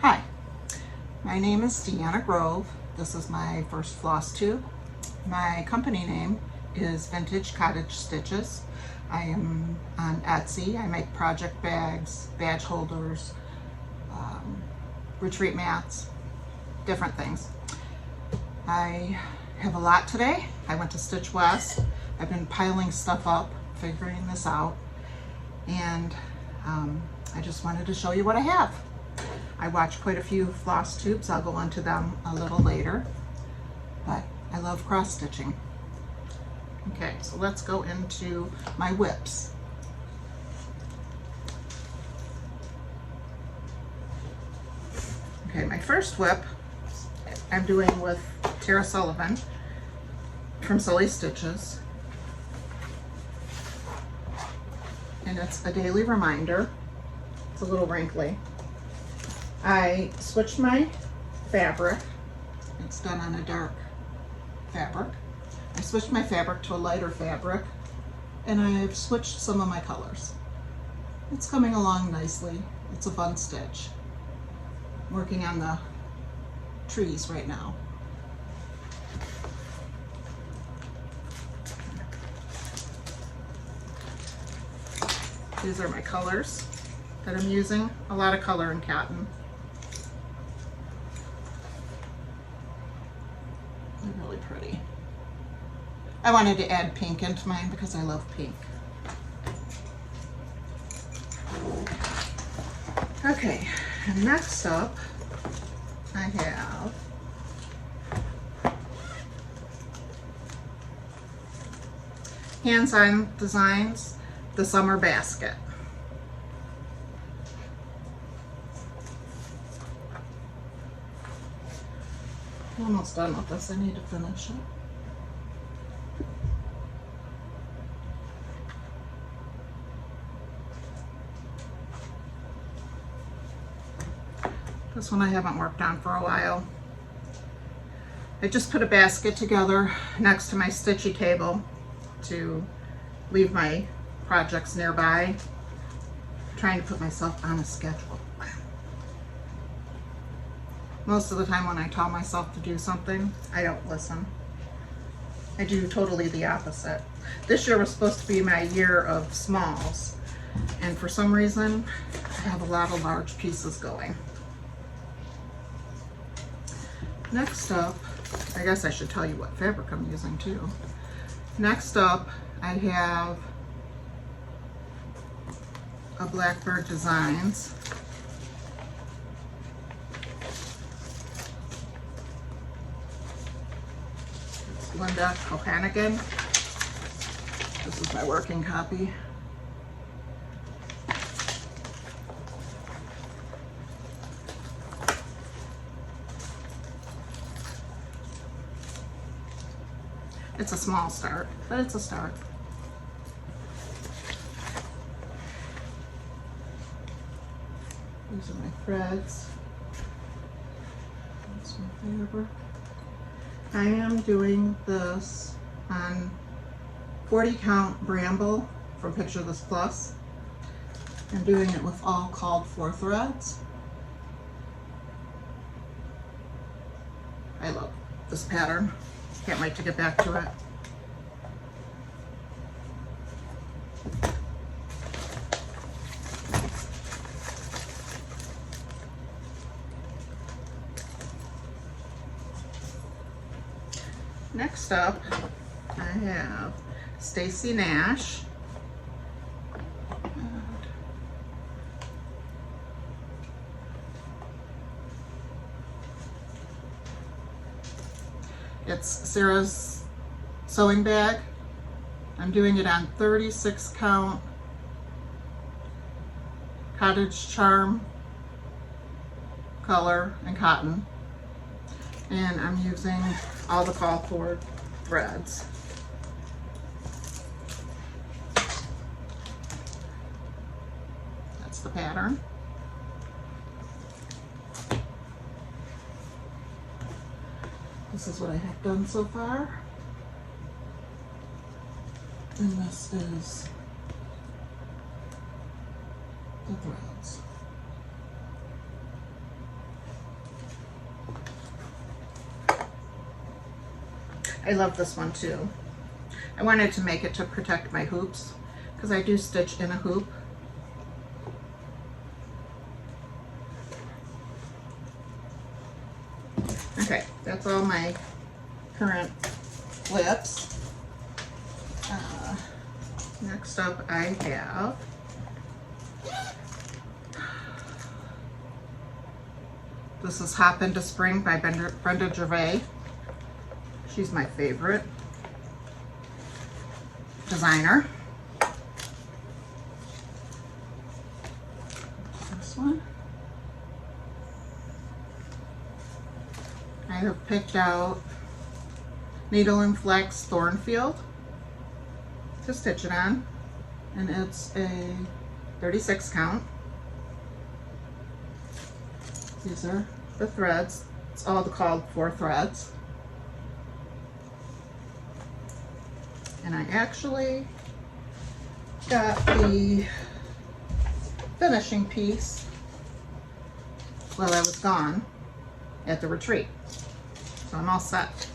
Hi, my name is Deanna Grove. This is my first floss tube. My company name is Vintage Cottage Stitches. I am on Etsy. I make project bags, badge holders, retreat mats, different things. I have a lot today. I went to Stitch West. I've been piling stuff up, figuring this out, and I just wanted to show you what I have. I watch quite a few floss tubes. I'll go into them a little later, but I love cross stitching. Okay, so let's go into my whips. Okay, my first whip I'm doing with Tara Sullivan from Sully Stitches, and it's a daily reminder. It's a little wrinkly. I switched my fabric. It's done on a dark fabric. I switched my fabric to a lighter fabric, and I've switched some of my colors. It's coming along nicely. It's a fun stitch. I'm working on the trees right now. These are my colors that I'm using. A lot of color in cotton. They're really pretty. I wanted to add pink into mine because I love pink. Okay, and next up I have Hands-On Designs, the Summer Basket. I'm almost done with this. I need to finish it. This one I haven't worked on for a while. I just put a basket together next to my stitchy table to leave my projects nearby. I'm trying to put myself on a schedule. Most of the time when I tell myself to do something, I don't listen. I do totally the opposite. This year was supposed to be my year of smalls, and for some reason, I have a lot of large pieces going. Next up, I guess I should tell you what fabric I'm using too. Next up, I have a Blackbird Designs. It's Linda Kohanigan. This is my working copy. It's a small start, but it's a start. These are my threads. That's my fabric. I am doing this on 40 count bramble from Picture This Plus. I'm doing it with all called for threads. I love this pattern. Can't wait to get back to it. Next up, I have Stacy Nash. It's Sarah's sewing bag. I'm doing it on 36 count Cottage Charm color and cotton. And I'm using all the call for threads. That's the pattern. This is what I have done so far. And this is the threads. I love this one too. I wanted to make it to protect my hoops because I do stitch in a hoop. Okay, that's all my current clips. Next up I have this is Hop into Spring by Brenda Gervais. She's my favorite designer. This one. I have picked out Needle and Flex Thornfield to stitch it on, and it's a 36 count. These are the threads. It's all called 4 threads. And I actually got the finishing piece while I was gone at the retreat. So I'm all set.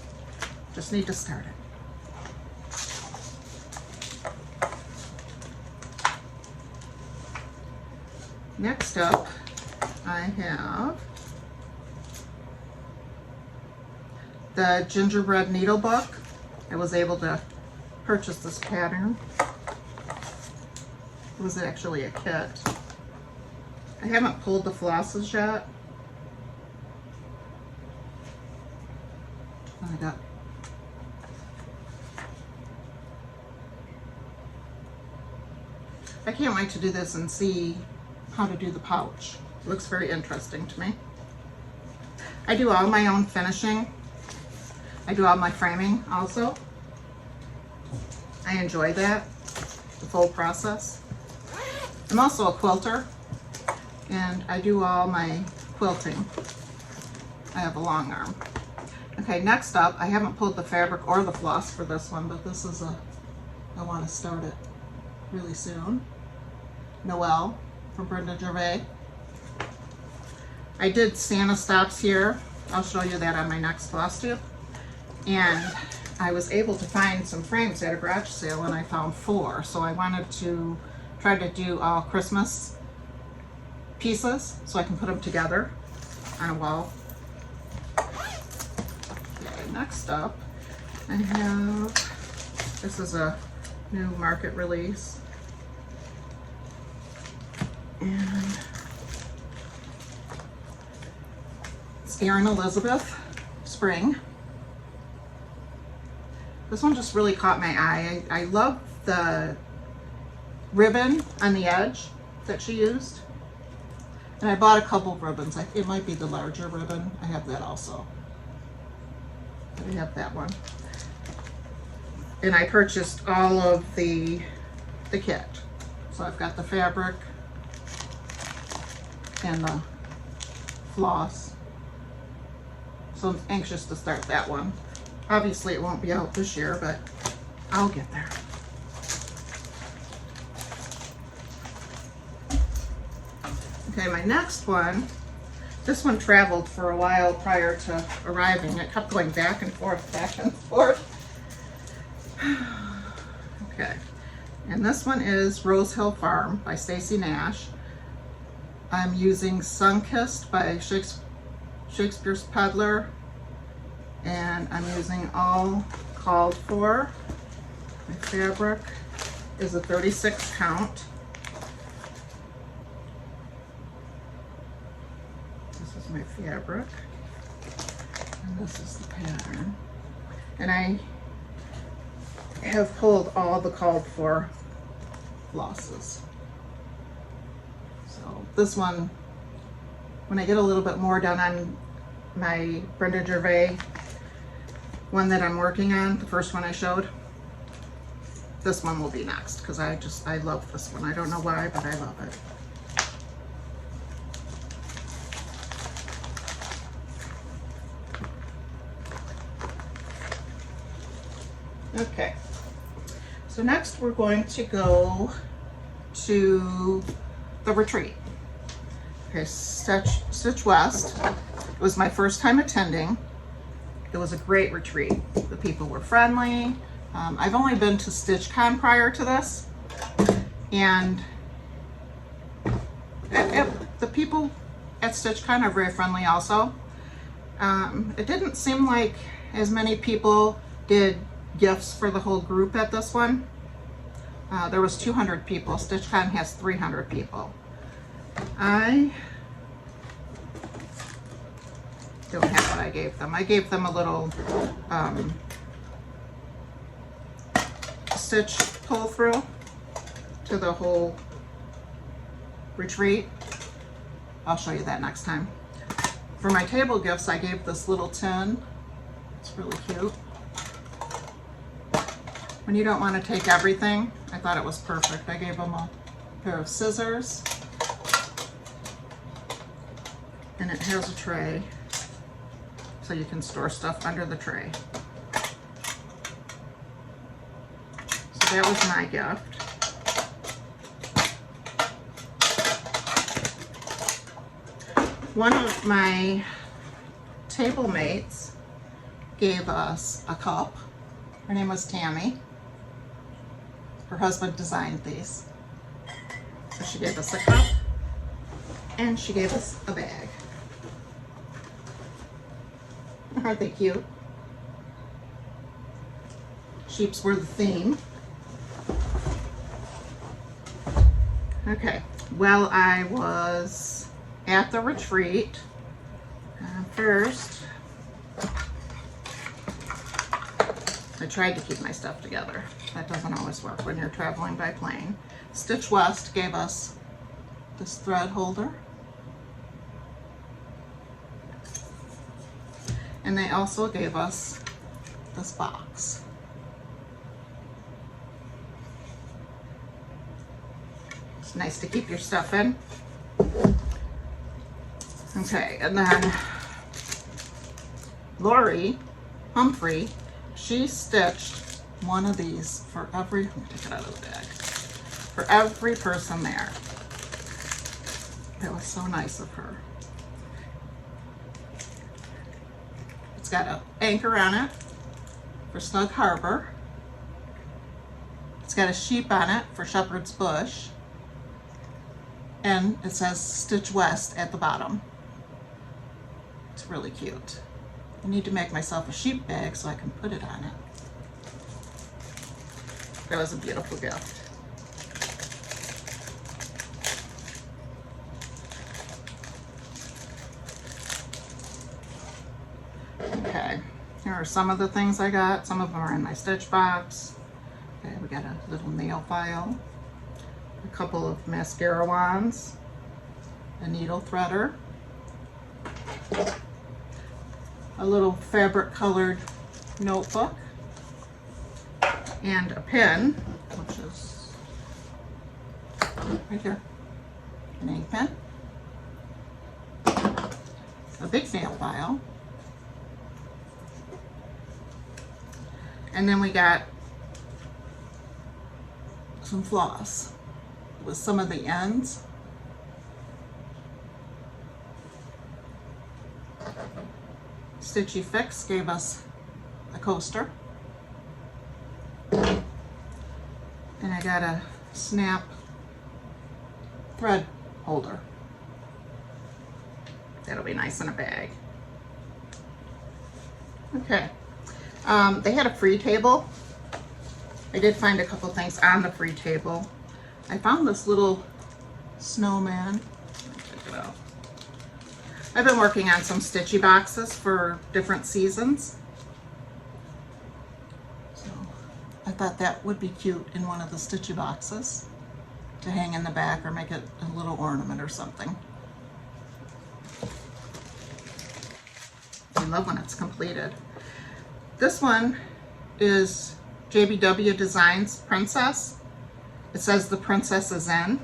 Just need to start it. Next up, I have the Gingerbread Needle Book. I was able to purchase this pattern. It was actually a kit. I haven't pulled the flosses yet. I can't wait to do this and see how to do the pouch. It looks very interesting to me. I do all my own finishing. I do all my framing also. I enjoy that, the full process. I'm also a quilter, and I do all my quilting. I have a long arm. Okay, next up, I haven't pulled the fabric or the floss for this one, but this is I want to start it really soon. Noel from Brenda Gervais. I did Santa stops here. I'll show you that on my next Flosstube. And I was able to find some frames at a garage sale, and I found 4. So I wanted to try to do all Christmas pieces so I can put them together on a wall. Okay, next up I have, this is a new market release. And it's Erin Elizabeth Spring. This one just really caught my eye. I love the ribbon on the edge that she used. And I bought a couple of ribbons. It might be the larger ribbon. I have that also. I have that one. And I purchased all of the kit. So I've got the fabric and the floss. So I'm anxious to start that one. Obviously it won't be out this year, but I'll get there. Okay, my next one, this one traveled for a while prior to arriving. It kept going back and forth, back and forth. Okay, and this one is Rose Hill Farm by Stacy Nash. I'm using Sunkissed by Shakespeare's Peddler, and I'm using all called for. My fabric is a 36 count. This is my fabric, and this is the pattern. And I have pulled all the called for flosses. So this one, when I get a little bit more done on my Brenda Gervais one that I'm working on, the first one I showed, this one will be next, because I love this one. I don't know why, but I love it. Okay, so next we're going to go to the retreat. Okay, Stitch West. It was my first time attending, It was a great retreat. The people were friendly. I've only been to StitchCon prior to this, and the people at StitchCon are very friendly also. It didn't seem like as many people did gifts for the whole group at this one. There was 200 people. StitchCon has 300 people. I don't have what I gave them. I gave them a little stitch pull through to the whole retreat. I'll show you that next time. For my table gifts, I gave this little tin. It's really cute. When you don't want to take everything, I thought it was perfect. I gave them a pair of scissors, and it has a tray, so you can store stuff under the tray. So that was my gift. One of my table mates gave us a cup. Her name was Tammy. Her husband designed these. So she gave us a cup, and she gave us a bag. Aren't they cute? Sheeps were the theme. Okay, well, I was at the retreat. First, I tried to keep my stuff together. That doesn't always work when you're traveling by plane. Stitch West gave us this thread holder. And they also gave us this box. It's nice to keep your stuff in. Okay, and then Lori Humphrey, she stitched one of these for every, let me take it out of the bag, for every person there. That was so nice of her. It's got an anchor on it for Snug Harbor. It's got a sheep on it for Shepherd's Bush. And it says Stitch West at the bottom. It's really cute. I need to make myself a sheep bag so I can put it on it. That was a beautiful gift. Okay, here are some of the things I got. Some of them are in my stitch box. Okay, we got a little nail file, a couple of mascara wands, a needle threader, a little fabric colored notebook, and a pen, which is right here, an ink pen, a big nail file, and then we got some floss with some of the ends. Stitchy Fix gave us a coaster. And I got a snap thread holder. That'll be nice in a bag. Okay. They had a free table. I did find a couple things on the free table. I found this little snowman. Check it out. I've been working on some stitchy boxes for different seasons. So I thought that would be cute in one of the stitchy boxes to hang in the back or make it a little ornament or something. I love when it's completed. This one is JBW Designs Princess. It says the princess is in.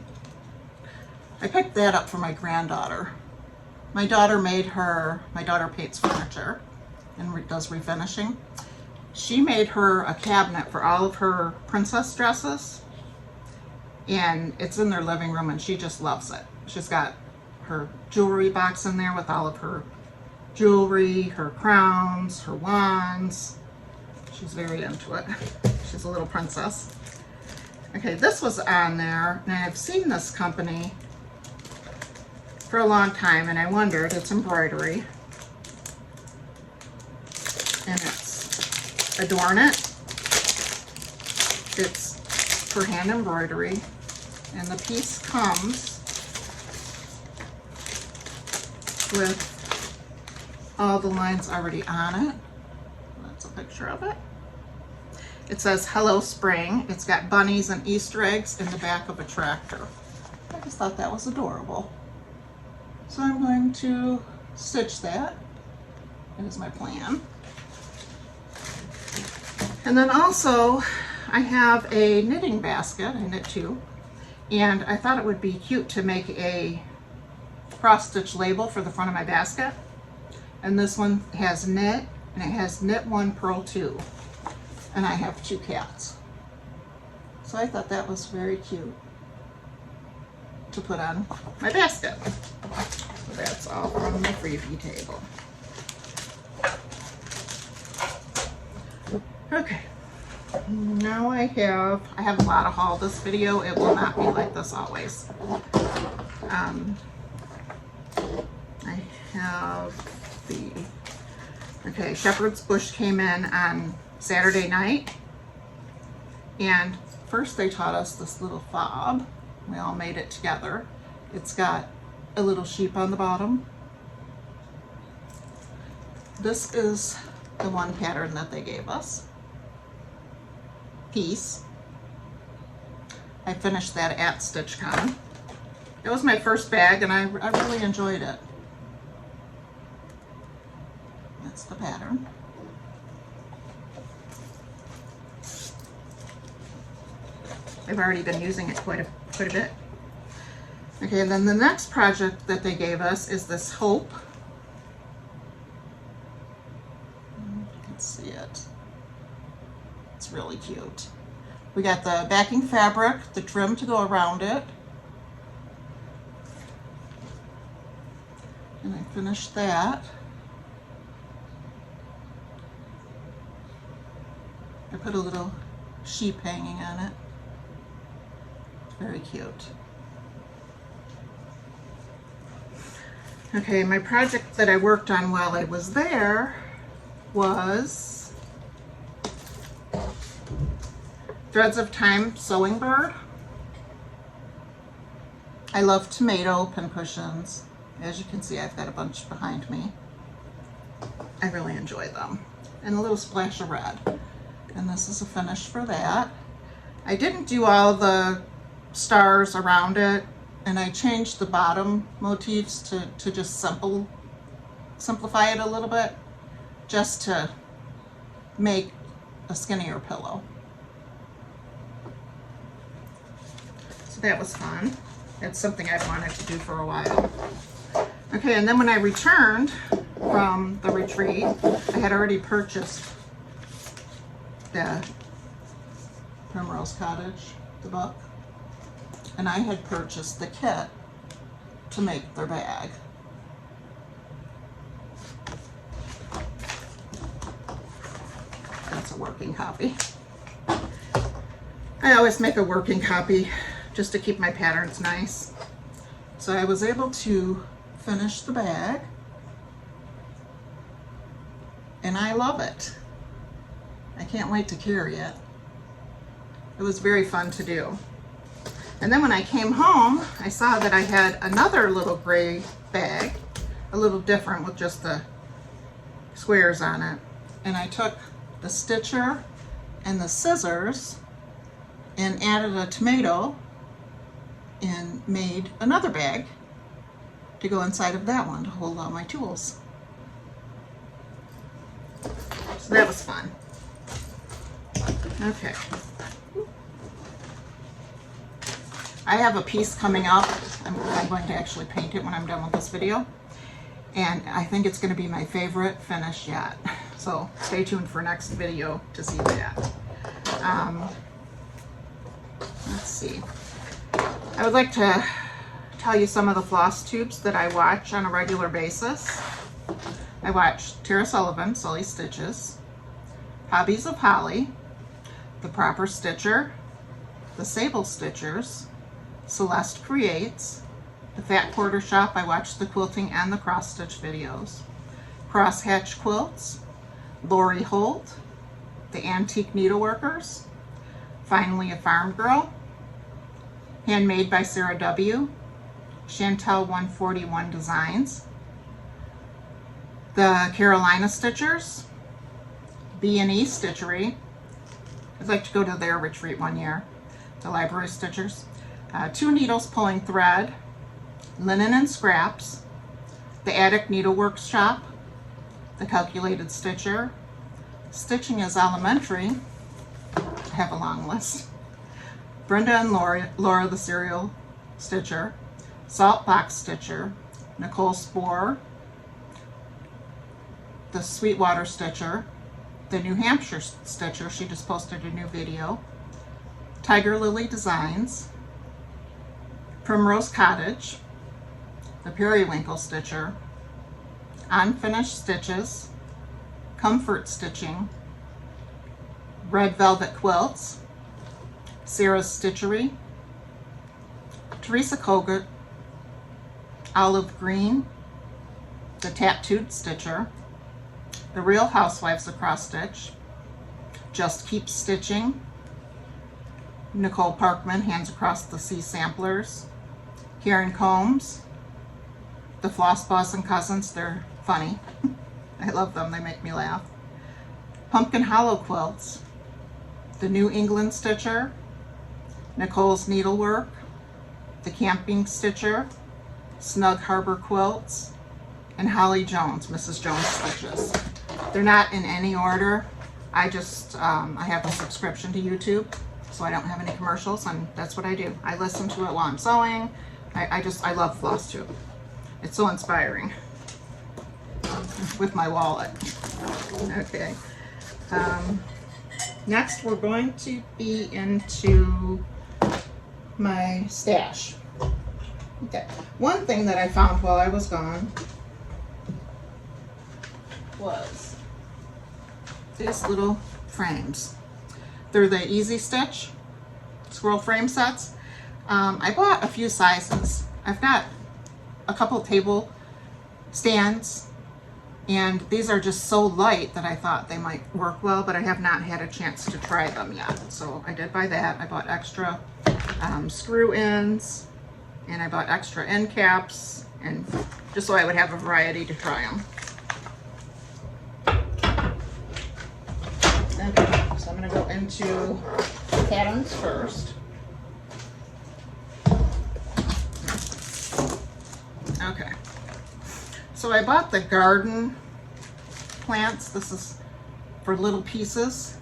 I picked that up for my granddaughter. My daughter paints furniture and does refinishing. She made her a cabinet for all of her princess dresses, and it's in their living room, and she just loves it. She's got her jewelry box in there with all of her jewelry, her crowns, her wands. She's very into it. She's a little princess. Okay, this was on there, and I've seen this company for a long time, and I wondered, it's embroidery. And it's Adorn It. It's for hand embroidery, and the piece comes with all the lines already on it. That's a picture of it. It says Hello Spring. It's got bunnies and Easter eggs in the back of a tractor. I just thought that was adorable. So I'm going to stitch that. That is my plan. And then also I have a knitting basket. I knit two. And I thought it would be cute to make a cross stitch label for the front of my basket. And this one has knit, and it has knit 1, purl 2. And I have 2 cats. So I thought that was very cute to put on my basket. So that's all from the freebie table. Okay. Now I have a lot of haul. This video, it will not be like this always. I have okay, Shepherd's Bush came in on Saturday night, and first they taught us this little fob. We all made it together. It's got a little sheep on the bottom. This is the one pattern that they gave us. Piece. I finished that at StitchCon. It was my first bag, and I really enjoyed it. That's the pattern. I've already been using it quite a bit. Okay, and then the next project that they gave us is this Hope. You can see it. It's really cute. We got the backing fabric, the trim to go around it. And I finished that. I put a little sheep hanging on it. Very cute. Okay, my project that I worked on while I was there was Threads of Time Sewing Bird. I love tomato pincushions. As you can see, I've got a bunch behind me. I really enjoy them. And a little splash of red. And this is a finish for that. I didn't do all the stars around it, and I changed the bottom motifs to just simplify it a little bit, just to make a skinnier pillow. So that was fun. That's something I've wanted to do for a while. Okay, and then when I returned from the retreat, I had already purchased the Primrose Cottage, the book, and I had purchased the kit to make their bag. That's a working copy. I always make a working copy just to keep my patterns nice. So I was able to finish the bag, and I love it. I can't wait to carry it. It was very fun to do. And then when I came home, I saw that I had another little gray bag, a little different with just the squares on it. And I took the stitcher and the scissors and added a tomato and made another bag to go inside of that one to hold all my tools. So that was fun. Okay. I have a piece coming up. I'm going to actually paint it when I'm done with this video. And I think it's going to be my favorite finish yet. So stay tuned for next video to see that. Let's see. I would like to tell you some of the floss tubes that I watch on a regular basis. I watched Tara Sullivan, Sully Stitches, Hobbies of Holly, The Proper Stitcher, The Sable Stitchers, Celeste Creates, The Fat Quarter Shop. I watched the quilting and the cross stitch videos. Crosshatch Quilts, Lori Holt, The Antique Needleworkers, Finally a Farm Girl, Handmade by Sarah W., Chantel 141 Designs, The Carolina Stitchers, B&E Stitchery. I'd like to go to their retreat one year. The Library Stitchers. Two Needles Pulling Thread, Linen and Scraps, The Attic Needleworks Shop, The Calculated Stitcher, Stitching is Elementary. I have a long list. Brenda and Laura the Serial Stitcher, Salt Box Stitcher, Nicole Spohr, The Sweetwater Stitcher, The New Hampshire Stitcher. She just posted a new video. Tiger Lily Designs, Primrose Cottage, The Periwinkle Stitcher, Unfinished Stitches, Comfort Stitching, Red Velvet Quilts, Sarah's Stitchery, Teresa Kogut, Olive Green, The Tattooed Stitcher, The Real Housewives of Cross Stitch, Just Keep Stitching, Nicole Parkman, Hands Across the Sea Samplers, Karen Combs, The Floss Boss and Cousins. They're funny. I love them. They make me laugh. Pumpkin Hollow Quilts, The New England Stitcher, Nicole's Needlework, The Camping Stitcher, Snug Harbor Quilts, and Holly Jones, Mrs. Jones Stitches. They're not in any order. I just, I have a subscription to YouTube, so I don't have any commercials, and that's what I do. I listen to it while I'm sewing. I love Flosstube. It's so inspiring. With my wallet. Okay. Next, we're going to be into my stash. Okay. One thing that I found while I was gone was these little frames. They're the Easy Stitch scroll frame sets. I bought a few sizes. I've got a couple table stands, and these are just so light that I thought they might work well, but I have not had a chance to try them yet. So I did buy that. I bought extra screw ins, and I bought extra end caps, and just so I would have a variety to try them. Okay, so I'm gonna go into patterns first. Okay, so I bought the garden plants. This is for little pieces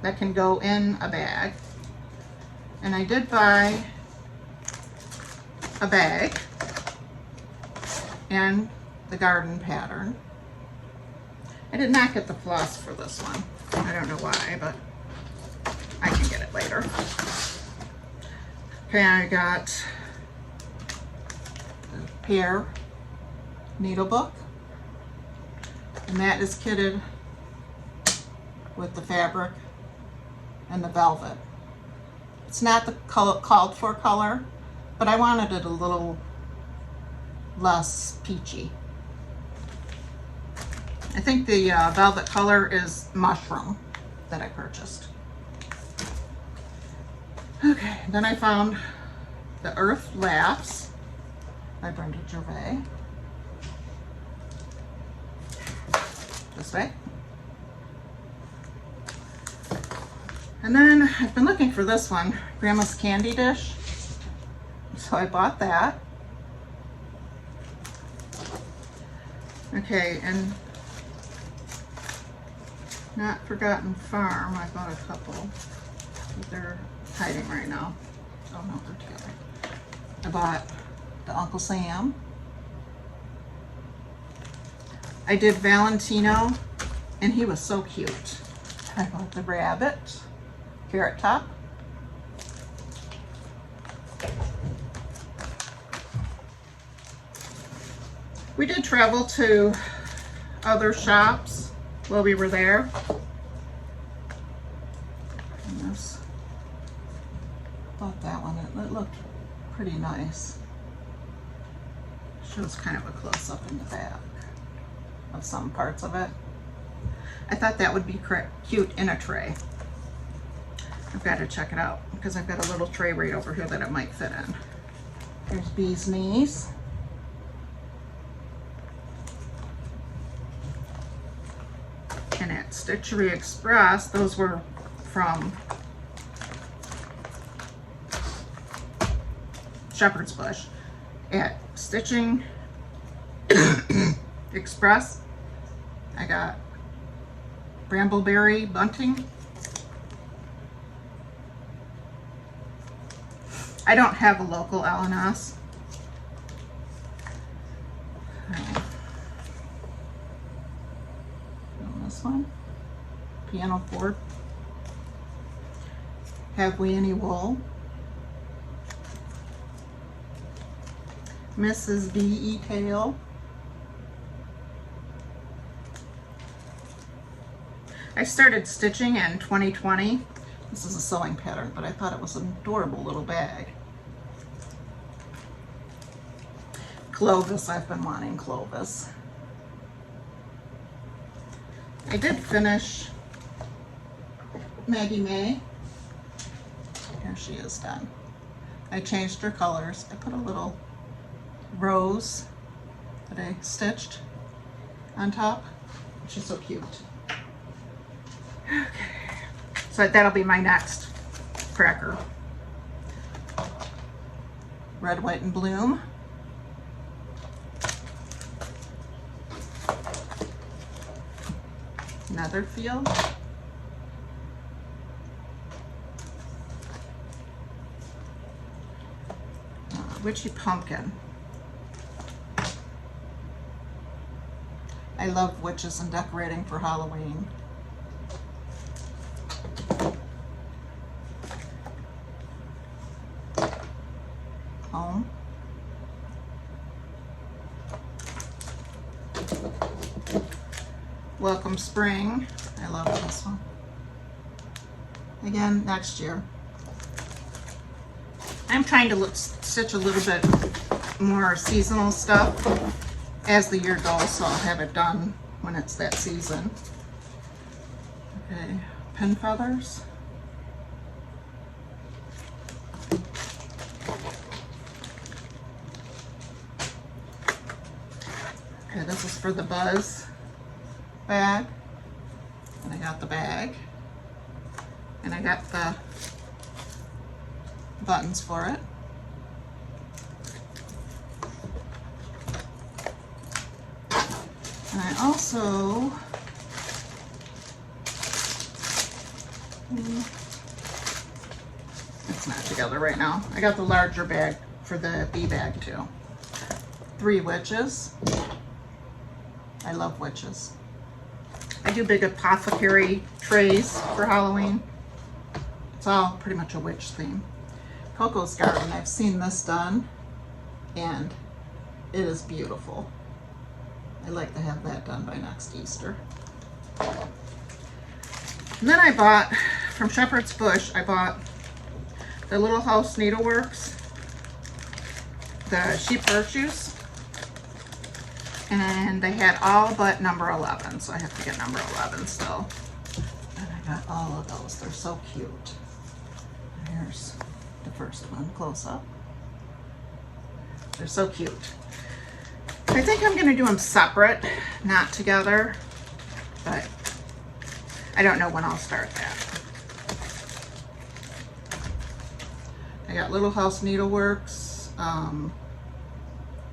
that can go in a bag. And I did buy a bag and the garden pattern. I did not get the floss for this one. I don't know why, but I can get it later. Okay, I got a pear needle book, and that is kitted with the fabric and the velvet. It's not the called for color, but I wanted it a little less peachy. I think the velvet color is mushroom that I purchased. Okay, then I found the Earth Laughs by Brenda Gervais. This way. And then I've been looking for this one, Grandma's Candy Dish. So I bought that. Okay, and Not Forgotten Farm, I bought a couple, but they're hiding right now. Oh no, they're together. I bought the Uncle Sam. I did Valentino, and he was so cute. I bought the rabbit, Carrot Top. We did travel to other shops while we were there. And this, thought that one, it looked pretty nice. Shows kind of a close-up in the back of some parts of it. I thought that would be cute in a tray. I've got to check it out because I've got a little tray right over here that it might fit in. There's bee's knees. And at Stitchery Express, those were from Shepherd's Bush. At Stitching Express, I got Brambleberry bunting. I don't have a local L&S. This one, piano board. Have we any wool? Mrs. B.E. Tail. I started stitching in 2020. This is a sewing pattern, but I thought it was an adorable little bag. Clovis, I've been wanting Clovis. I did finish Maggie May. Here she is done. I changed her colors. I put a little rose that I stitched on top. She's so cute. Okay, so that'll be my next cracker. Red, white, and bloom. Netherfield. Witchy pumpkin. I love witches and decorating for Halloween. Home. Welcome Spring. I love this one. Again, next year. I'm trying to stitch a little bit more seasonal stuff as the year goes, so I'll have it done when it's that season. Okay, pin feathers. Okay, this is for the Buzz bag. And I got the bag. And I got the buttons for it. And I also it's not together right now. I got the larger bag for the bee bag too. 3 witches. I love witches. I do big apothecary trays for Halloween. It's all pretty much a witch theme. Coco's Garden, I've seen this done and it is beautiful. I'd like to have that done by next Easter. And then I bought, from Shepherd's Bush, I bought the Little House Needleworks, the sheep virtues, and they had all but number 11, so I have to get number 11 still. And I got all of those. They're so cute. And here's the first one, close up. They're so cute. I think I'm gonna do them separate, not together, but I don't know when I'll start that. I got Little House Needleworks,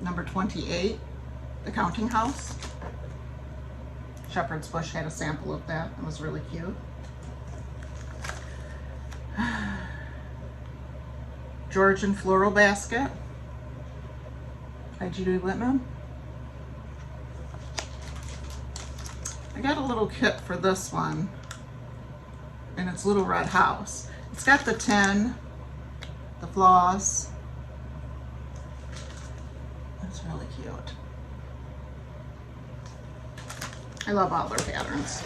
number 28, the Counting House. Shepherd's Bush had a sample of that. It was really cute. Georgian Floral Basket by Judy Whitman. I got a little kit for this one, and it's Little Red House. It's got the tin, the floss. That's really cute. I love all their patterns.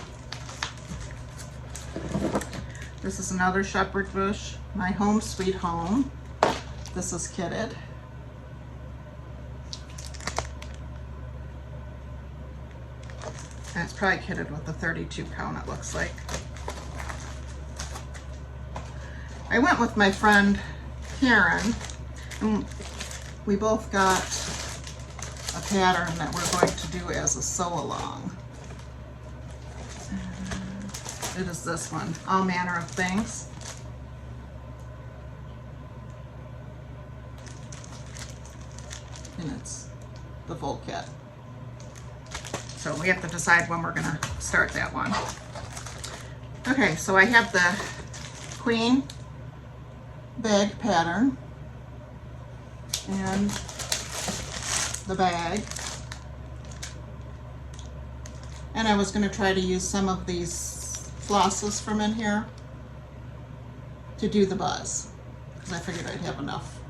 This is another shepherd bush, My Home Sweet Home. This is kitted. And it's probably kitted with the 32 count, it looks like. I went with my friend Karen, and we both got a pattern that we're going to do as a sew-along. It is this one, All Manner of Things. And it's the full kit. So we have to decide when we're gonna start that one. Okay, so I have the queen bag pattern and the bag. And I was gonna try to use some of these flosses from in here to do the buzz, because I figured I'd have enough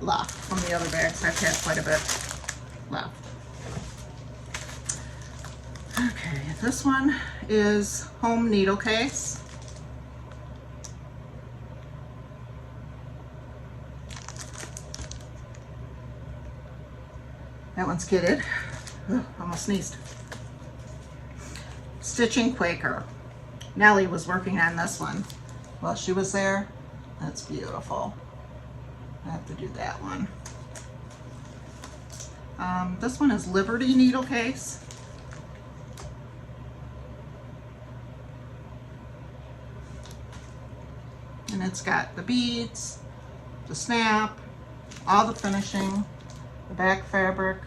left from the other bags. I've had quite a bit left. Okay, this one is Home Needle Case. That one's kitted. Ugh, almost sneezed. Stitching Quaker. Nellie was working on this one while she was there. That's beautiful. I have to do that one. This one is Liberty Needle Case. And it's got the beads, the snap, all the finishing, the back fabric.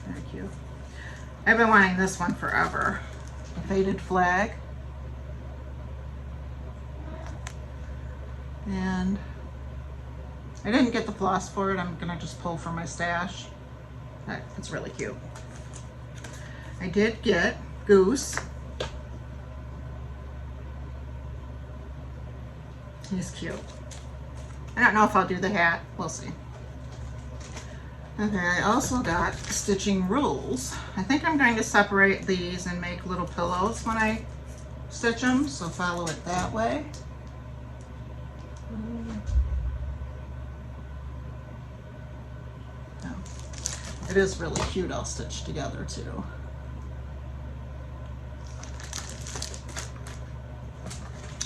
Very cute. I've been wanting this one forever. The faded flag. And I didn't get the floss for it. I'm gonna just pull from my stash. It's really cute. I did get Goose. He's cute. I don't know if I'll do the hat. We'll see. Okay, I also got Stitching Rules. I think I'm going to separate these and make little pillows when I stitch them, so follow it that way. Oh, it is really cute, all stitched together too.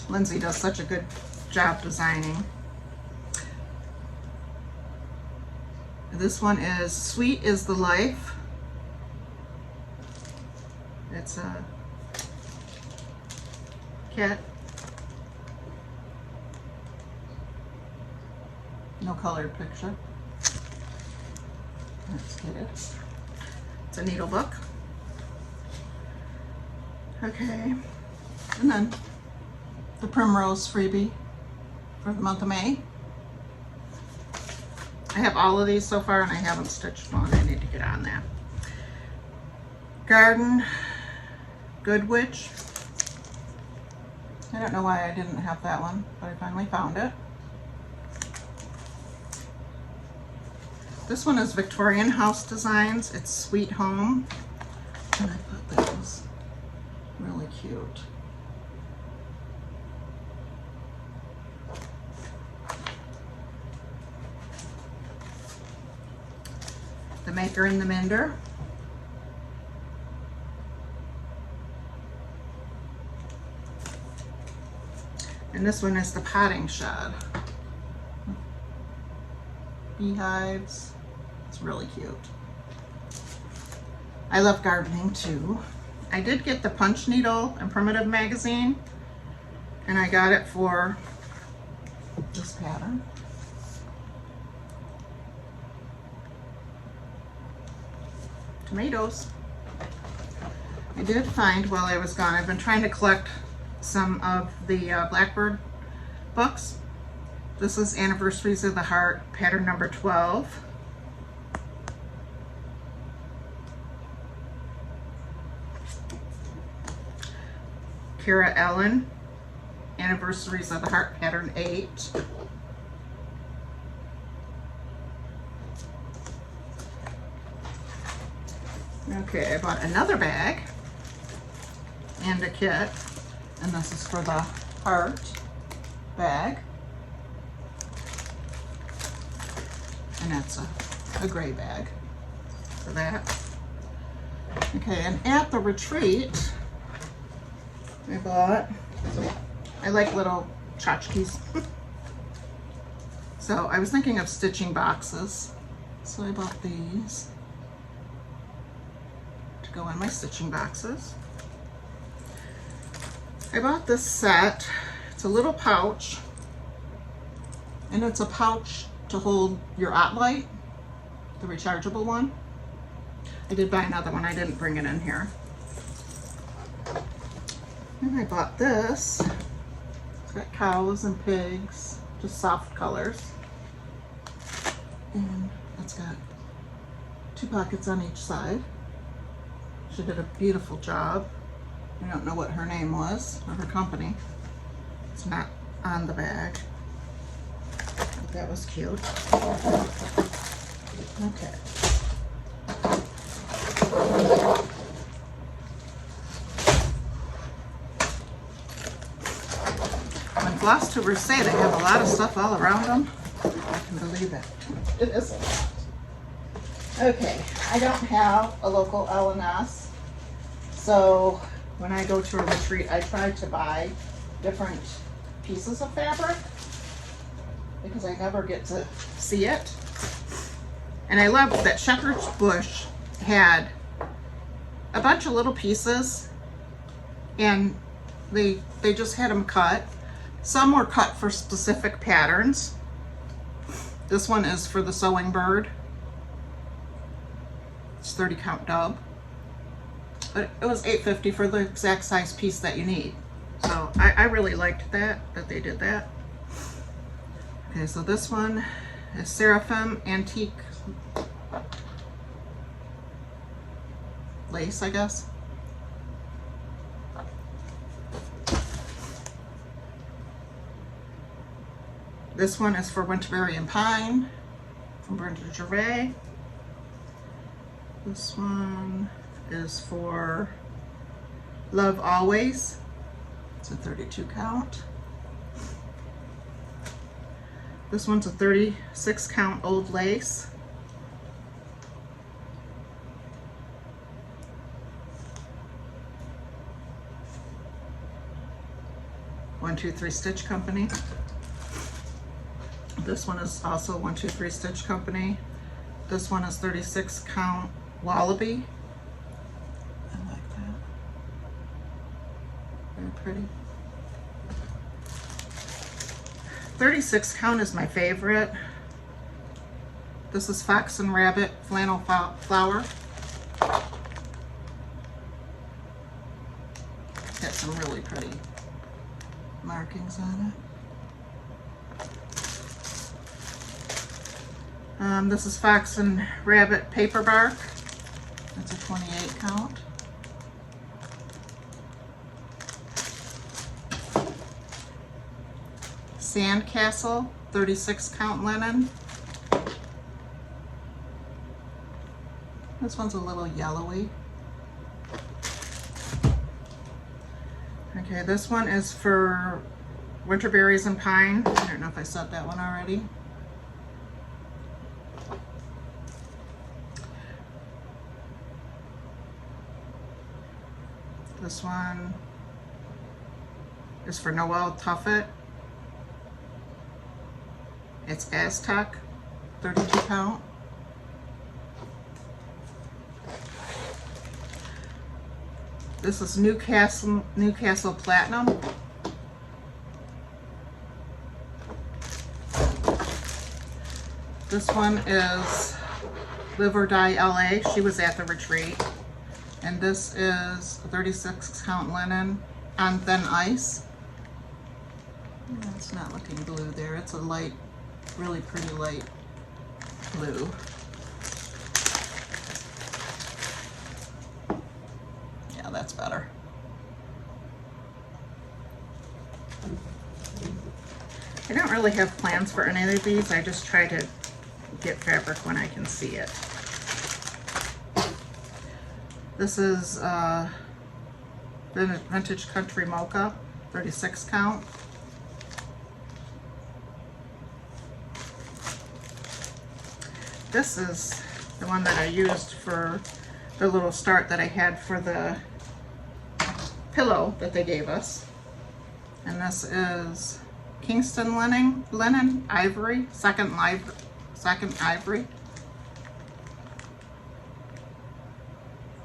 Lindsay does such a good job designing. This one is Sweet is the Life. It's a kit. No colored picture. Let's get it. It's a needle book. Okay. And then the Primrose freebie for the month of May. I have all of these so far and I haven't stitched one. I need to get on that. Garden Good Witch. I don't know why I didn't have that one, but I finally found it. This one is Victorian House Designs. It's Sweet Home. And I thought that was really cute. The Maker and the Mender. And this one is the Potting Shed. Beehives. It's really cute. I love gardening too. I did get the Punch Needle and Primitive magazine, and I got it for this pattern. Tomatoes. I did find while I was gone, I've been trying to collect some of the Blackbird books. This is Anniversaries of the Heart, pattern number 12. Kira Ellen, Anniversaries of the Heart, pattern 8. Okay, I bought another bag and a kit, and this is for the heart bag, and that's a gray bag for that. Okay, and at the retreat, I like little tchotchkes. So I was thinking of stitching boxes, so I bought these to go in my stitching boxes. I bought this set. It's a little pouch, and it's a pouch to hold your OttLite, the rechargeable one. I did buy another one. I didn't bring it in here. And I bought this. It's got cows and pigs, just soft colors. And it's got 2 pockets on each side. She did a beautiful job. I don't know what her name was or her company. It's not on the bag. But that was cute. Okay. When Flosstubers say they have a lot of stuff all around them, I can believe it. It is a lot. Okay, I don't have a local L&S, so when I go to a retreat, I try to buy different pieces of fabric because I never get to see it. And I love that Shepherd's Bush had a bunch of little pieces, and they just had them cut. Some were cut for specific patterns. This one is for the sewing bird. It's 30 count dub. But it was $8.50 for the exact size piece that you need. So I really liked that they did that. Okay, so this one is Seraphim Antique lace, I guess. This one is for Winterberry and Pine from Brenda Gervais. This one is for Love Always. It's a 32 count. This one's a 36 count old lace. One, 2, 3 Stitch Company. This one is also 1, 2, 3 Stitch Company. This one is 36 count Wallaby. I like that. Very pretty. 36 count is my favorite. This is Fox and Rabbit Flannel Flower. Got some really pretty markings on it. This is Fox and Rabbit Paper Bark. That's a 28 count. Sandcastle 36 count linen. This one's a little yellowy. Okay, this one is for Winterberries and Pine. I don't know if I said that one already. This one is for Noel Tuffet. It's Aztec, 32 count. This is Newcastle Platinum. This one is Live or Die LA. She was at the retreat. And this is a 36 count linen on thin ice. It's not looking blue there. It's a light, really pretty light blue. Yeah, that's better. I don't really have plans for any of these. I just try to get fabric when I can see it. This is Vintage Country Mocha, 36 count. This is the one that I used for the little start that I had for the pillow that they gave us. And this is Kingston linen ivory, second ivory.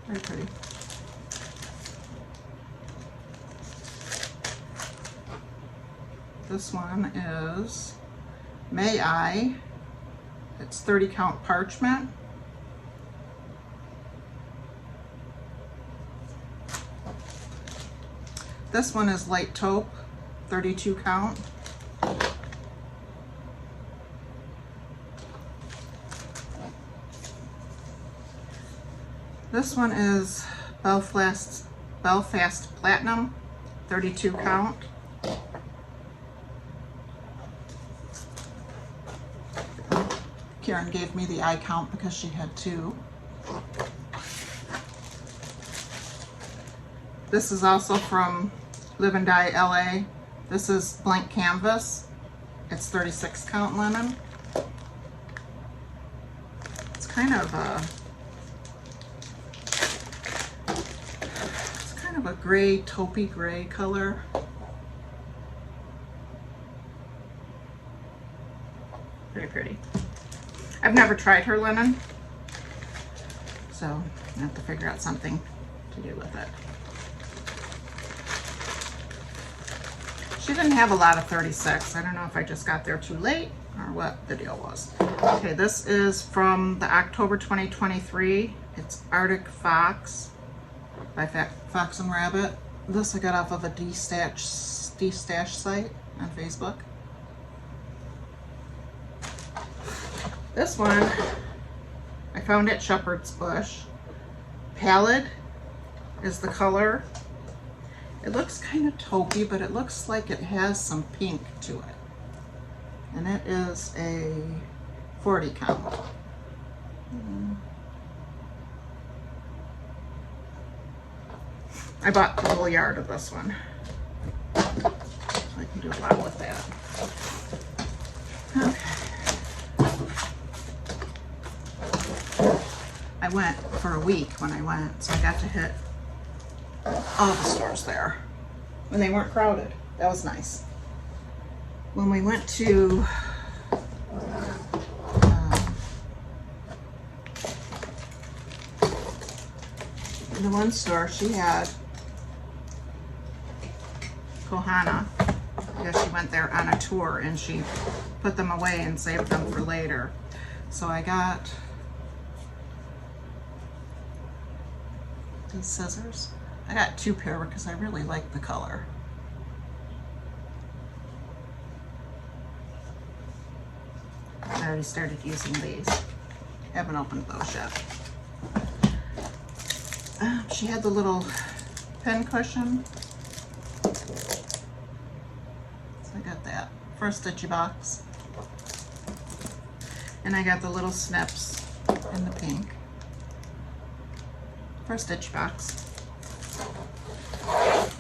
Very pretty. This one is May I. It's 30 count parchment. This one is light taupe, 32 count. This one is Belfast Platinum, 32 count. Karen gave me the eye count because she had two. This is also from Live and Dye LA. This is blank canvas. It's 36 count linen. It's kind of a gray, taupey gray color. Very pretty. I've never tried her linen, so I have to figure out something to do with it. She didn't have a lot of 36. I don't know if I just got there too late or what the deal was. Okay, this is from the October 2023. It's Arctic Fox by Fox and Rabbit. This I got off of a stach site on Facebook. This one I found at Shepherd's Bush. Pallid is the color. It looks kind of taupey, but it looks like it has some pink to it. And it is a 40 count. I bought the whole yard of this one. I can do a lot with that. Okay. I went for a week when I went, so I got to hit all the stores there when they weren't crowded. That was nice. When we went to the one store, she had Kohana, because she went there on a tour and she put them away and saved them for later. So I got these scissors. I got two pair because I really like the color. I already started using these. Haven't opened those yet. She had the little pen cushion. So I got that for a stitchy box. And I got the little snips in the pink for a stitch box.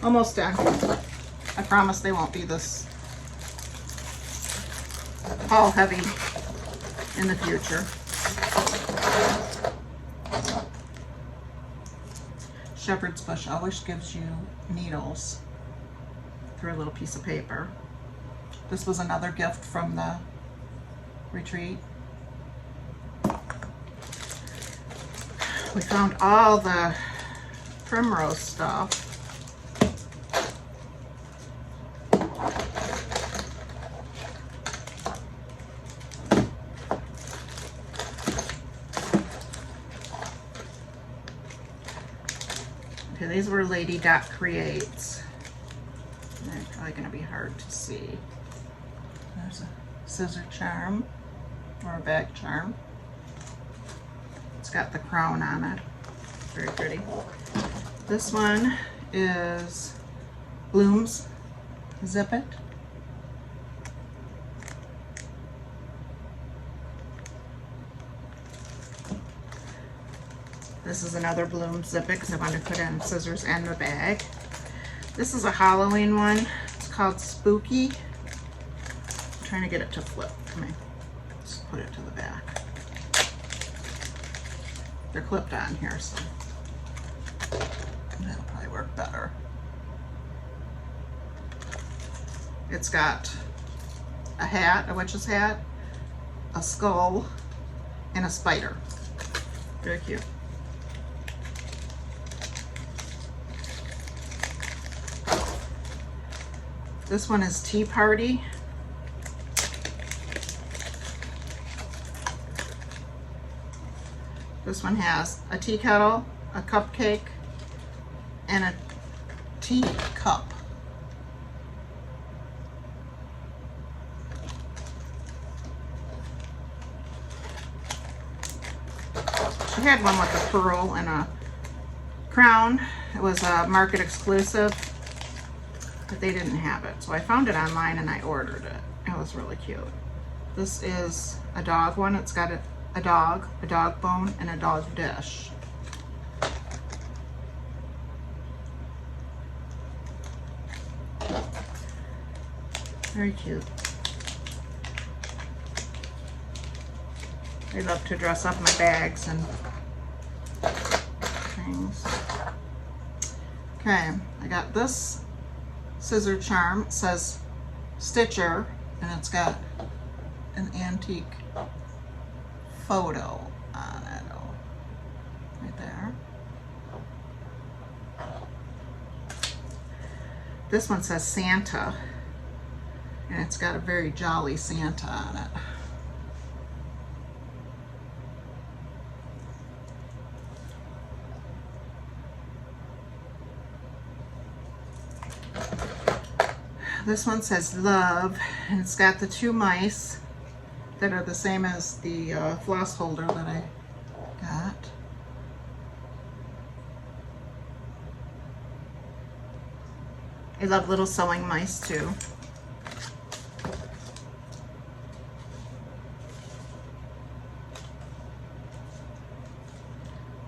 Almost done. I promise they won't be this haul heavy in the future. Shepherd's Bush always gives you needles through a little piece of paper. This was another gift from the retreat. We found all the primrose stuff. Okay, these were Lady Dot Creates. They're probably going to be hard to see. There's a scissor charm or a bag charm. It's got the crown on it. Very pretty. This one is Blooms Zip It. This is another bloom zip it because I want to put in scissors and the bag. This is a Halloween one. It's called Spooky. I'm trying to get it to flip. Come here. Let's put it to the back. They're clipped on here, so that'll probably work better. It's got a hat, a witch's hat, a skull, and a spider. Very cute. This one is Tea Party. This one has a tea kettle, a cupcake, and a tea cup. She had one with a pearl and a crown. It was a market exclusive, but they didn't have it. So I found it online and I ordered it. It was really cute. This is a dog one. It's got a dog bone, and a dog dish. Very cute. I love to dress up my bags and things. Okay, I got this scissor charm. It says Stitcher, and it's got an antique photo on it. Oh, right there. This one says Santa, and it's got a very jolly Santa on it. This one says Love, and it's got the two mice that are the same as the floss holder that I got. I love little sewing mice too.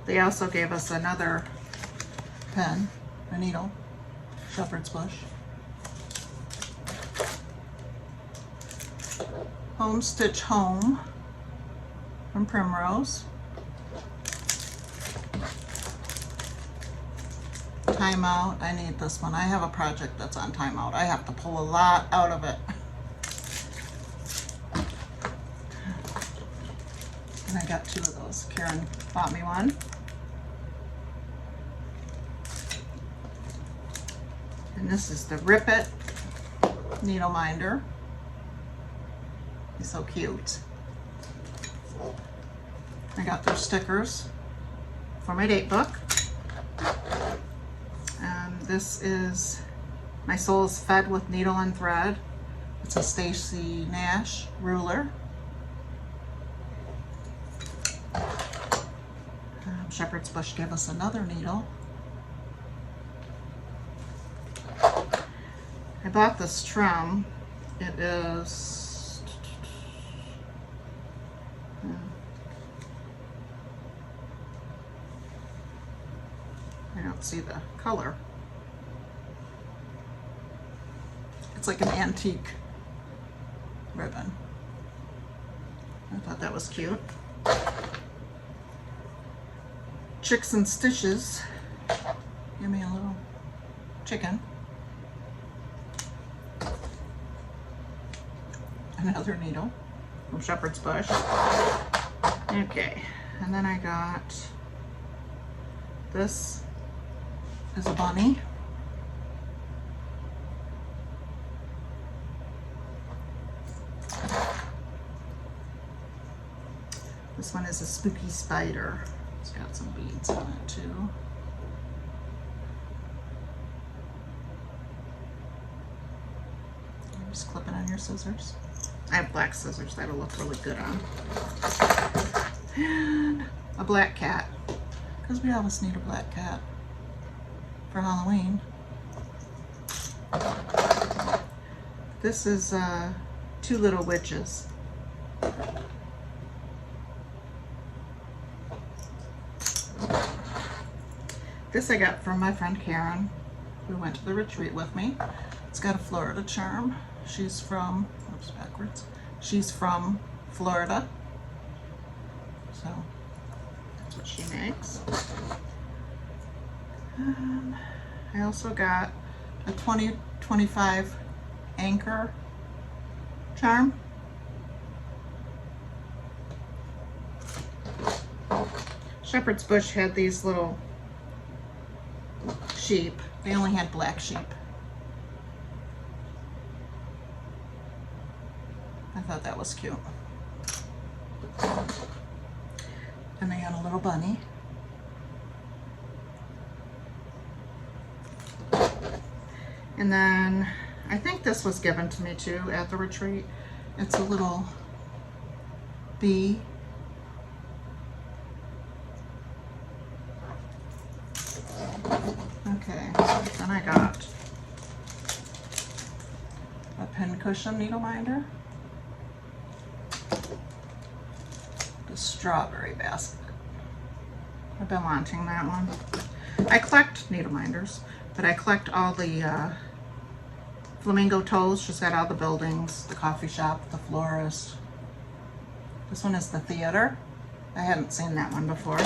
They also gave us another pen, a needle, shepherd's bush. Home Stitch Home from Primrose. Timeout. I need this one. I have a project that's on timeout. I have to pull a lot out of it. And I got two of those. Karen bought me one. And this is the Rip It needle minder. He's so cute. I got their stickers for my date book. And this is My Soul is Fed with Needle and Thread. It's a Stacy Nash ruler. Shepherd's Bush gave us another needle. I bought this trim. It is I don't see the color. It's like an antique ribbon. I thought that was cute. Chicks and Stitches. Give me a little chicken. Another needle from Shepherd's Bush. Okay, and then I got this is a bunny. This one is a spooky spider. It's got some beads on it too. Just clip it on your scissors. I have black scissors. That'll look really good on. And a black cat, because we always need a black cat for Halloween. This is Two Little Witches. This I got from my friend Karen, who went to the retreat with me. It's got a Florida charm. She's from, oops, backwards. She's from Florida. So that's what she makes. I also got a 2025 anchor charm. Shepherd's Bush had these little sheep. They only had black sheep. I thought that was cute. And they had a little bunny. And then I think this was given to me too at the retreat. It's a little bee. Okay, then I got a pincushion needle minder, the strawberry basket. I've been wanting that one. I collect needle minders, but I collect all the flamingo toes. She's got all the buildings, the coffee shop, the florist. This one is the theater. I hadn't seen that one before.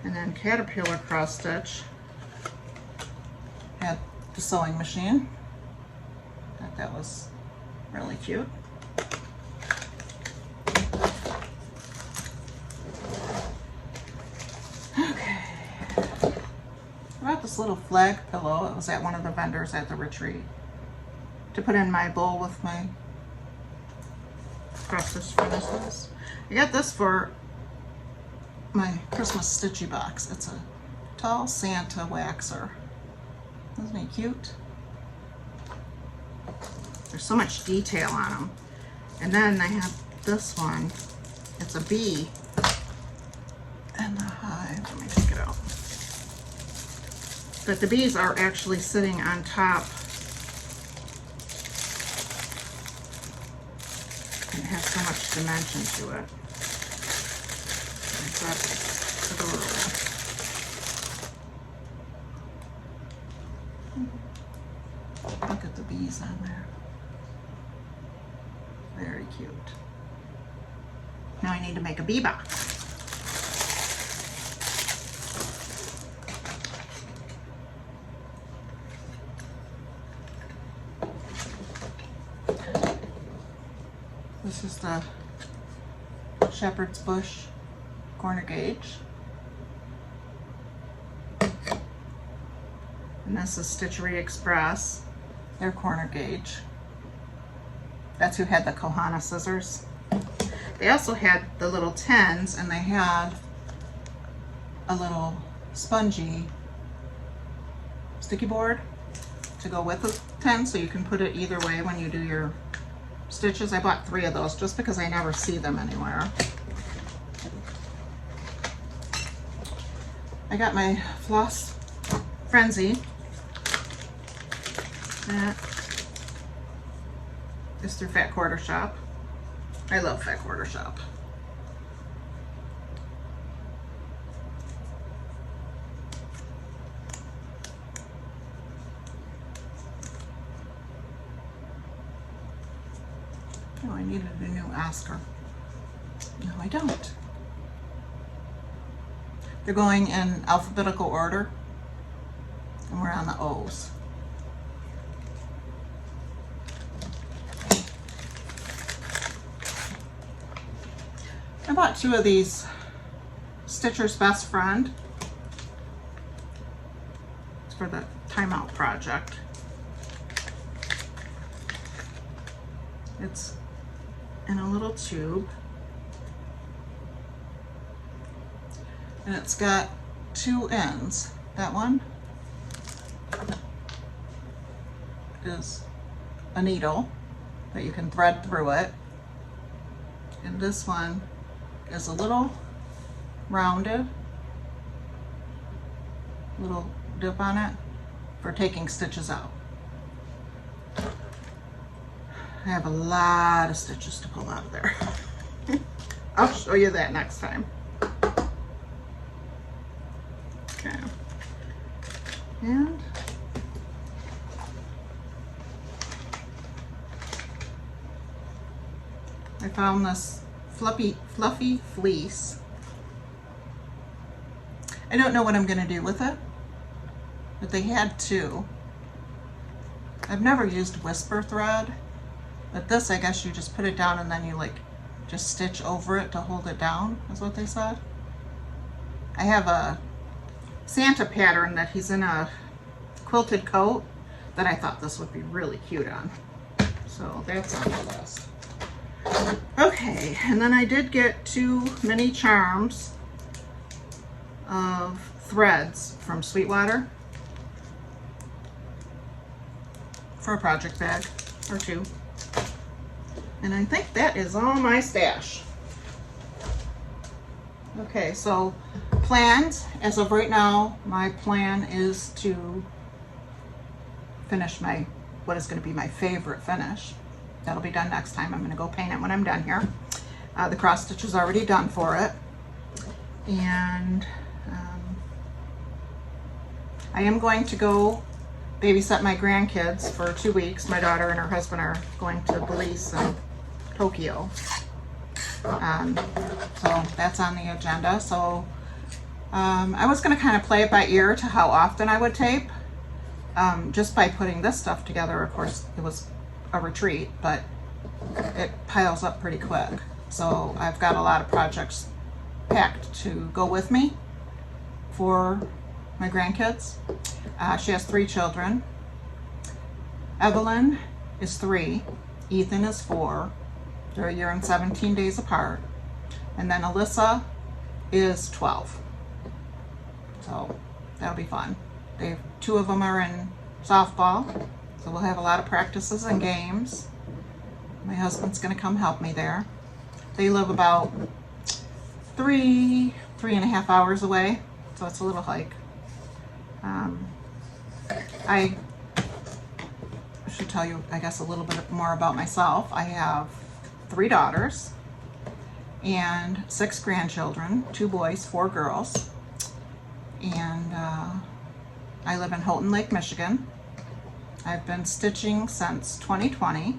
And then Caterpillar cross stitch. Had the sewing machine. Thought that was really cute. Okay. I bought this little flag pillow. It was at one of the vendors at the retreat to put in my bowl with my cross-stitch finishes. I got this for my Christmas stitchy box. It's a tall Santa waxer. Isn't he cute? There's so much detail on them. And then I have this one. It's a bee and the hive. Let me take it out. But the bees are actually sitting on top. And it has so much dimension to it. That's adorable. Look at the bees on there. Very cute. Now I need to make a bee box. This is the Shepherd's Bush corner gauge. And this is Stitchery Express, their corner gauge. That's who had the Kohana scissors. They also had the little 10s, and they had a little spongy sticky board to go with the 10, so you can put it either way when you do your stitches. I bought 3 of those just because I never see them anywhere. I got my Floss Frenzy. That is through Fat Quarter Shop. I love Fat Quarter Shop. Oh, I needed a new Oscar. No, I don't. They're going in alphabetical order, and we're on the O's. I bought 2 of these Stitcher's Best Friend. It's for the Timeout project. It's in a little tube. And it's got 2 ends. That one is a needle that you can thread through it. And this one is a little rounded, little dip on it for taking stitches out. I have a lot of stitches to pull out of there. I'll show you that next time. Okay. And I found this fluffy fleece. I don't know what I'm going to do with it, but they had two. I've never used whisper thread, but this, I guess you just put it down and then you like just stitch over it to hold it down, is what they said. I have a Santa pattern that he's in a quilted coat that I thought this would be really cute on. So that's on the list. Okay, and then I did get 2 mini charms of threads from Sweetwater for a project bag or 2. And I think that is all my stash. Okay, so plans, as of right now, my plan is to finish what is going to be my favorite finish. That'll be done next time. I'm going to go paint it when I'm done here. The cross stitch is already done for it. And I am going to go babysit my grandkids for 2 weeks. My daughter and her husband are going to Belize and Tokyo. So that's on the agenda. So I was going to kind of play it by ear to how often I would tape. Just by putting this stuff together, of course, it was a retreat, but it piles up pretty quick. So I've got a lot of projects packed to go with me for my grandkids. She has 3 children. Evelyn is 3, Ethan is 4. They're a year and 17 days apart. And then Alyssa is 12. So that'll be fun. 2 of them are in softball, so we'll have a lot of practices and games. My husband's going to come help me there. They live about 3.5 hours away, so it's a little hike. I should tell you, I guess, a little bit more about myself. I have 3 daughters and 6 grandchildren, 2 boys, 4 girls. And I live in Houghton Lake, Michigan. I've been stitching since 2020.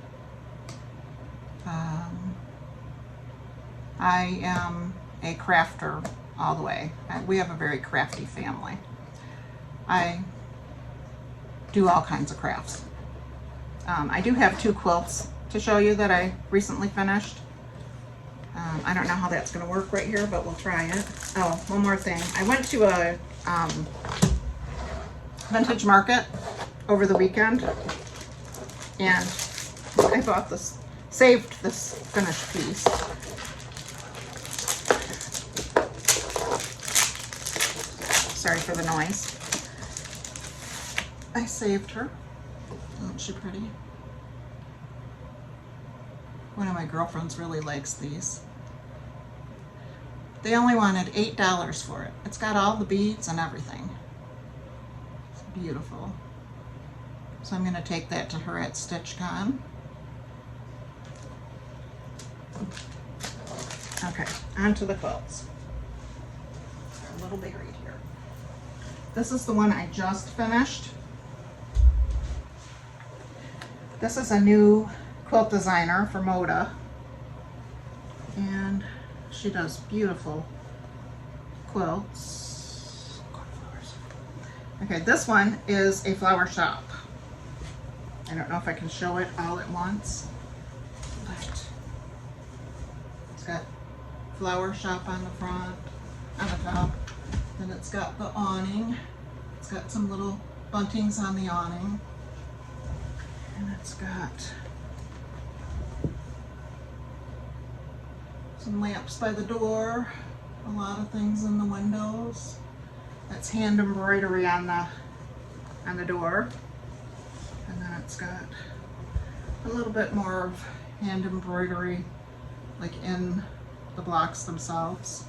I am a crafter all the way. We have a very crafty family. I do all kinds of crafts. I do have 2 quilts to show you that I recently finished. I don't know how that's going to work right here, but we'll try it. Oh, one more thing. I went to a vintage market over the weekend, and I bought this, saved this finished piece. Sorry for the noise. I saved her. Isn't she pretty? One of my girlfriends really likes these. They only wanted $8 for it. It's got all the beads and everything. It's beautiful. So I'm going to take that to her at StitchCon. Okay, on to the quilts. They're a little buried here. This is the one I just finished. This is a new quilt designer for Moda, and she does beautiful quilts. Okay, this one is a flower shop. I don't know if I can show it all at once, but it's got flower shop on the front, on the top. Then it's got the awning. It's got some little buntings on the awning. And it's got some lamps by the door, a lot of things in the windows. That's hand embroidery on the door. And then it's got a little bit more of hand embroidery like in the blocks themselves.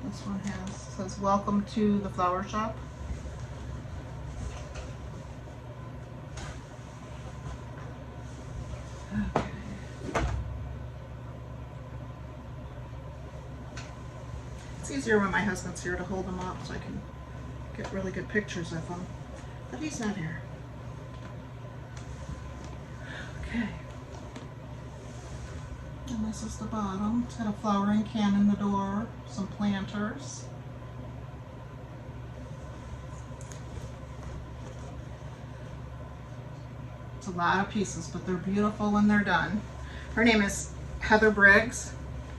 This one says welcome to the flower shop. It's easier when my husband's here to hold them up so I can get really good pictures of them. But he's not here. Okay. And this is the bottom. It's got a flowering can in the door, some planters. It's a lot of pieces, but they're beautiful when they're done. Her name is Heather Briggs,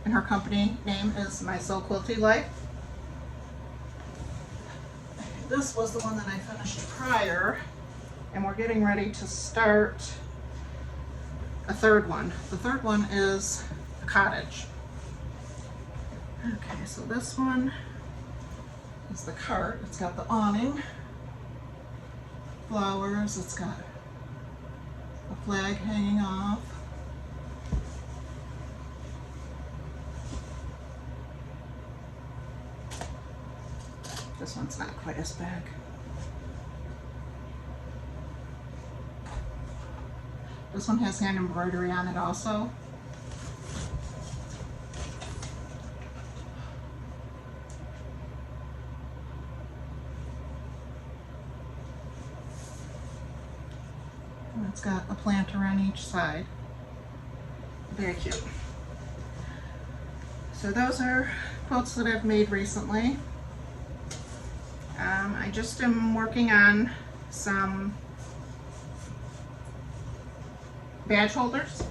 and her company name is My So Quilty Life. This was the one that I finished prior, and we're getting ready to start a third one. The third one is a cottage. Okay, so this one is the cart. It's got the awning, flowers, it's got a flag hanging off. This one's not quite as big. This one has hand embroidery on it also. And it's got a planter on each side. Very cute. So those are quilts that I've made recently. I just am working on some badge holders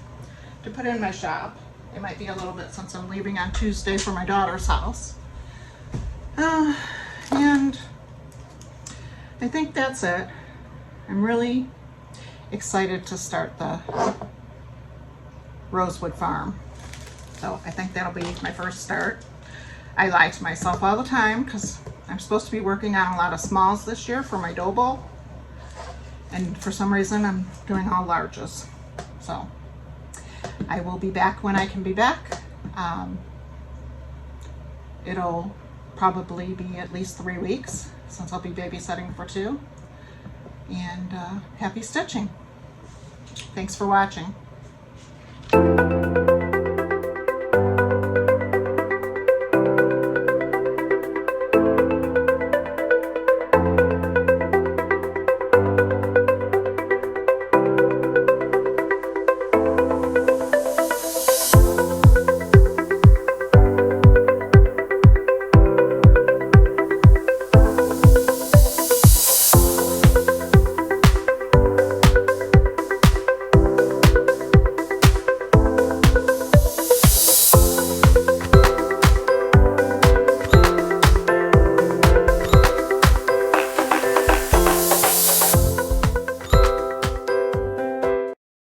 to put in my shop. It might be a little bit since I'm leaving on Tuesday for my daughter's house. And I think that's it. I'm really excited to start the Rosewood Farm. So I think that'll be my first start. I lie to myself all the time because I'm supposed to be working on a lot of smalls this year for my dough bowl. And for some reason I'm doing all larges. So I will be back when I can be back. It'll probably be at least 3 weeks since I'll be babysitting for 2. And happy stitching. Thanks for watching.